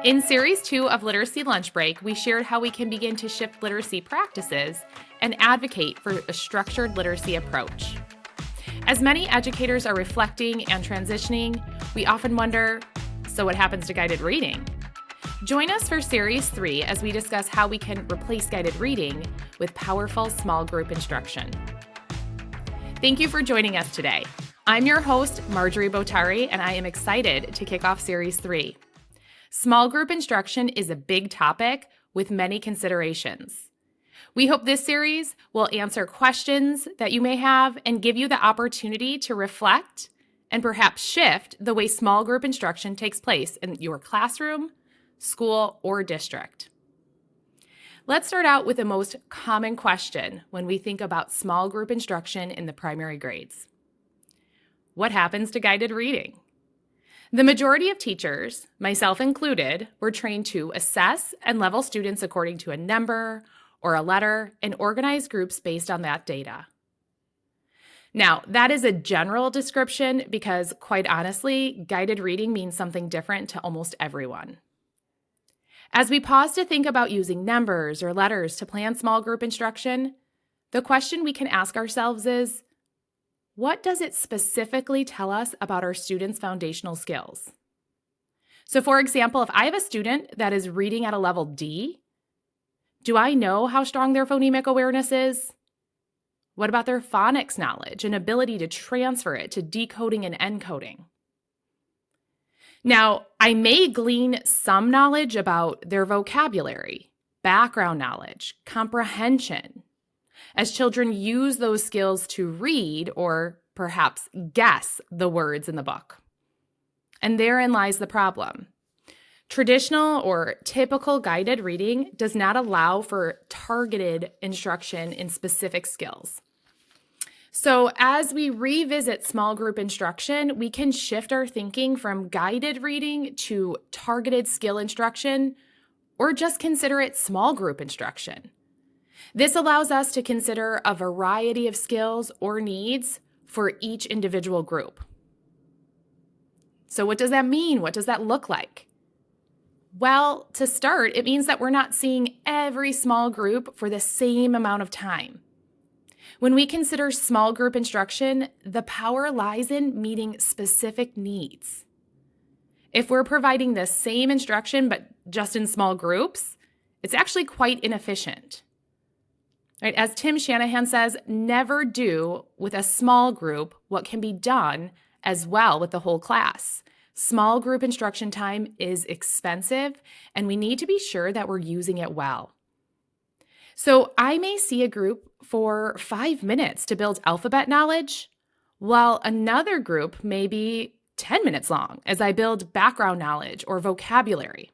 In Series 2 of Literacy Lunch Break, we shared how we can begin to shift literacy practices and advocate for a structured literacy approach. As many educators are reflecting and transitioning, we often wonder, so what happens to guided reading? Join us for Series 3 as we discuss how we can replace guided reading with powerful small group instruction. Thank you for joining us today. I'm your host, Marjorie Botari, and I am excited to kick off Series 3. Small group instruction is a big topic with many considerations. We hope this series will answer questions that you may have and give you the opportunity to reflect and perhaps shift the way small group instruction takes place in your classroom, school, or district. Let's start out with the most common question when we think about small group instruction in the primary grades. What happens to guided reading? The majority of teachers, myself included, were trained to assess and level students according to a number or a letter and organize groups based on that data. Now, that is a general description because, quite honestly, guided reading means something different to almost everyone. As we pause to think about using numbers or letters to plan small group instruction, the question we can ask ourselves is, what does it specifically tell us about our students' foundational skills? So for example, if I have a student that is reading at a level D, do I know how strong their phonemic awareness is? What about their phonics knowledge and ability to transfer it to decoding and encoding? Now, I may glean some knowledge about their vocabulary, background knowledge, comprehension, as children use those skills to read or perhaps guess the words in the book. And therein lies the problem. Traditional or typical guided reading does not allow for targeted instruction in specific skills. So as we revisit small group instruction, we can shift our thinking from guided reading to targeted skill instruction, or just consider it small group instruction. This allows us to consider a variety of skills or needs for each individual group. So what does that mean? What does that look like? Well, to start, it means that we're not seeing every small group for the same amount of time. When we consider small group instruction, the power lies in meeting specific needs. If we're providing the same instruction but just in small groups, it's actually quite inefficient. Right? As Tim Shanahan says, never do with a small group what can be done as well with the whole class. Small group instruction time is expensive, and we need to be sure that we're using it well. So I may see a group for 5 minutes to build alphabet knowledge, while another group may be 10 minutes long as I build background knowledge or vocabulary.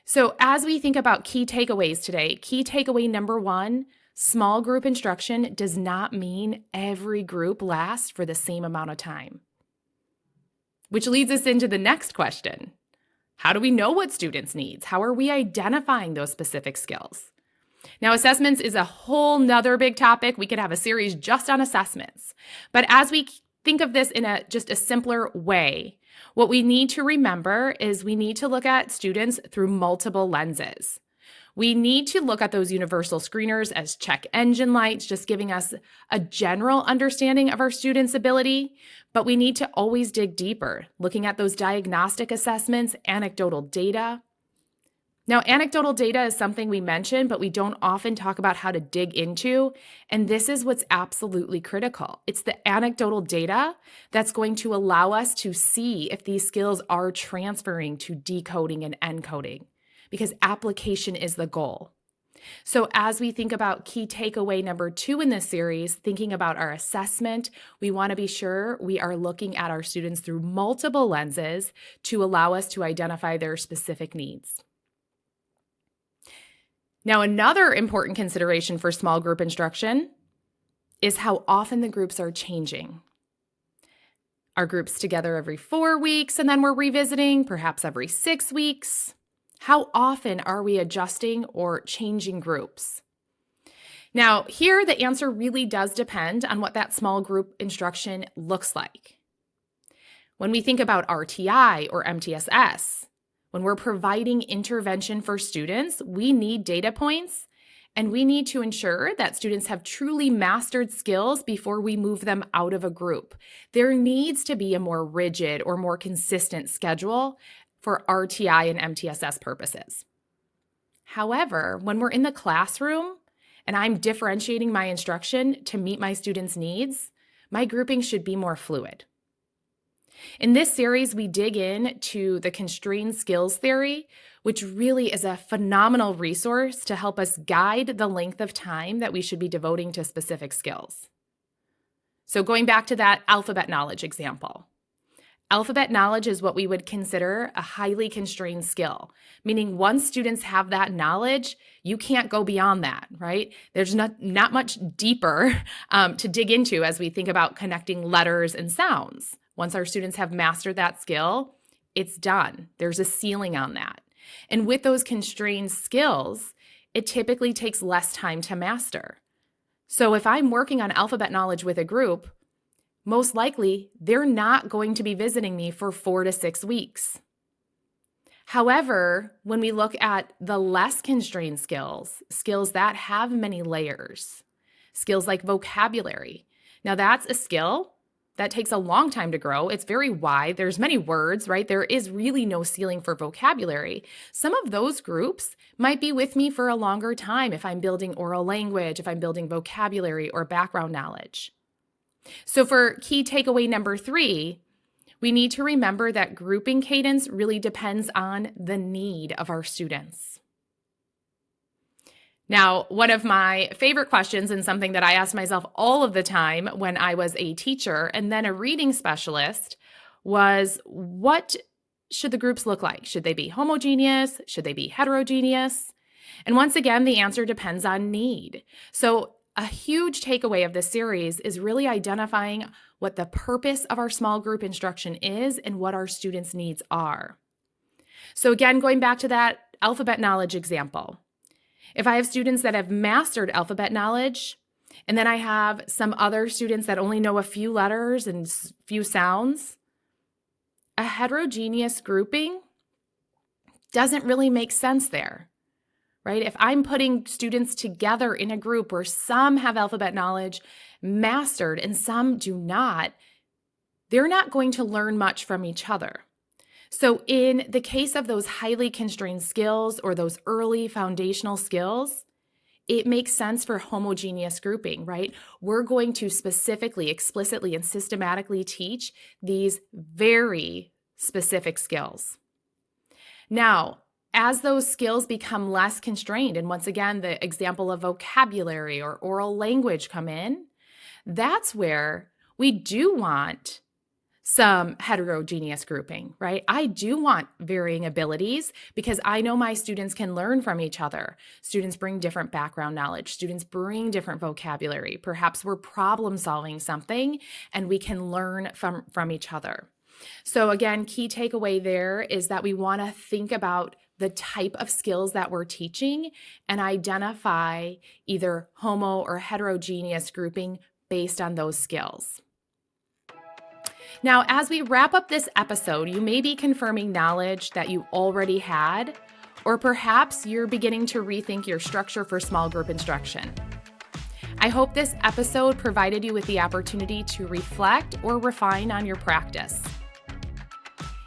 So as we think about key takeaways today, key takeaway number 1, small group instruction does not mean every group lasts for the same amount of time. Which leads us into the next question. How do we know what students' needs? How are we identifying those specific skills? Now, assessments is a whole nother big topic. We could have a series just on assessments. But as we think of this in just a simpler way, what we need to remember is we need to look at students through multiple lenses. We need to look at those universal screeners as check engine lights, just giving us a general understanding of our students' ability, but we need to always dig deeper, looking at those diagnostic assessments, anecdotal data. Now, anecdotal data is something we mention, but we don't often talk about how to dig into, and this is what's absolutely critical. It's the anecdotal data that's going to allow us to see if these skills are transferring to decoding and encoding, because application is the goal. So as we think about key takeaway number 2 in this series, thinking about our assessment, we want to be sure we are looking at our students through multiple lenses to allow us to identify their specific needs. Now, another important consideration for small group instruction is how often the groups are changing. Are groups together every 4 weeks and then we're revisiting, perhaps every 6 weeks? How often are we adjusting or changing groups? Now, here the answer really does depend on what that small group instruction looks like. When we think about RTI or MTSS, When we're providing intervention for students, we need data points, and we need to ensure that students have truly mastered skills before we move them out of a group. There needs to be a more rigid or more consistent schedule for RTI and MTSS purposes. However, when we're in the classroom and I'm differentiating my instruction to meet my students' needs, my grouping should be more fluid. In this series, we dig into the constrained skills theory, which really is a phenomenal resource to help us guide the length of time that we should be devoting to specific skills. So going back to that alphabet knowledge example, alphabet knowledge is what we would consider a highly constrained skill, meaning once students have that knowledge, you can't go beyond that, right? There's not much deeper to dig into as we think about connecting letters and sounds. Once our students have mastered that skill, it's done. There's a ceiling on that. And with those constrained skills, it typically takes less time to master. So if I'm working on alphabet knowledge with a group, most likely they're not going to be visiting me for 4 to 6 weeks. However, when we look at the less constrained skills that have many layers, skills like vocabulary, now that's a skill that takes a long time to grow. It's very wide. There's many words, right? There is really no ceiling for vocabulary. Some of those groups might be with me for a longer time if I'm building oral language, if I'm building vocabulary or background knowledge. So for key takeaway number 3, we need to remember that grouping cadence really depends on the need of our students. Now, one of my favorite questions and something that I asked myself all of the time when I was a teacher and then a reading specialist was, what should the groups look like? Should they be homogeneous? Should they be heterogeneous? And once again, the answer depends on need. So a huge takeaway of this series is really identifying what the purpose of our small group instruction is and what our students' needs are. So again, going back to that alphabet knowledge example, if I have students that have mastered alphabet knowledge, and then I have some other students that only know a few letters and few sounds, a heterogeneous grouping doesn't really make sense there, right? If I'm putting students together in a group where some have alphabet knowledge mastered and some do not, they're not going to learn much from each other. So in the case of those highly constrained skills or those early foundational skills, it makes sense for homogeneous grouping, right? We're going to specifically, explicitly, and systematically teach these very specific skills. Now, as those skills become less constrained, and once again, the example of vocabulary or oral language come in, that's where we do want some heterogeneous grouping, right? I do want varying abilities because I know my students can learn from each other. Students bring different background knowledge. Students bring different vocabulary. Perhaps we're problem solving something and we can learn from each other. So again, key takeaway there is that we want to think about the type of skills that we're teaching and identify either homo or heterogeneous grouping based on those skills. Now, as we wrap up this episode, you may be confirming knowledge that you already had, or perhaps you're beginning to rethink your structure for small group instruction. I hope this episode provided you with the opportunity to reflect or refine on your practice.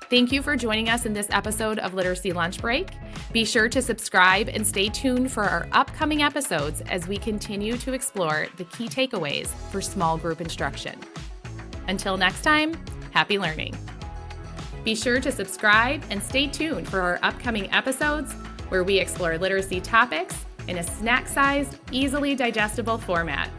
Thank you for joining us in this episode of Literacy Lunch Break. Be sure to subscribe and stay tuned for our upcoming episodes as we continue to explore the key takeaways for small group instruction. Until next time, happy learning. Be sure to subscribe and stay tuned for our upcoming episodes where we explore literacy topics in a snack-sized, easily digestible format.